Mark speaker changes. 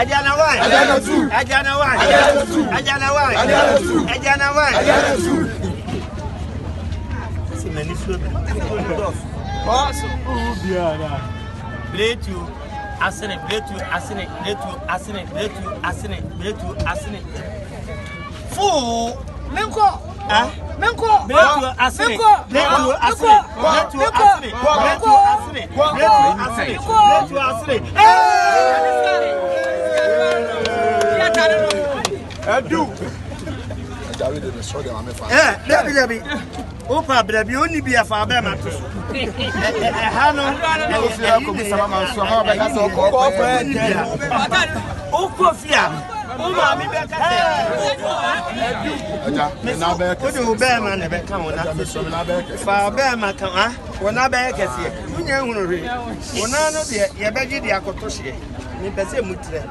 Speaker 1: Agyana one. Agyana two. Agyana one. Agyana two. Agyana one. Agyana two. Agyana one. Agyana two. See many flow. Awesome. Oh, yeah. Blade you. Asine, blade you. Asine, blade you. Asine, blade you. Asine, blade you. Asine. Fool. Menko. Menko. Blade you. Asine. Blade you. Asine. Blade you. Asine. Blade you. Asine. Blade you. Asine. Adu. Debbie. Opa, baby, only be a far better. Hano,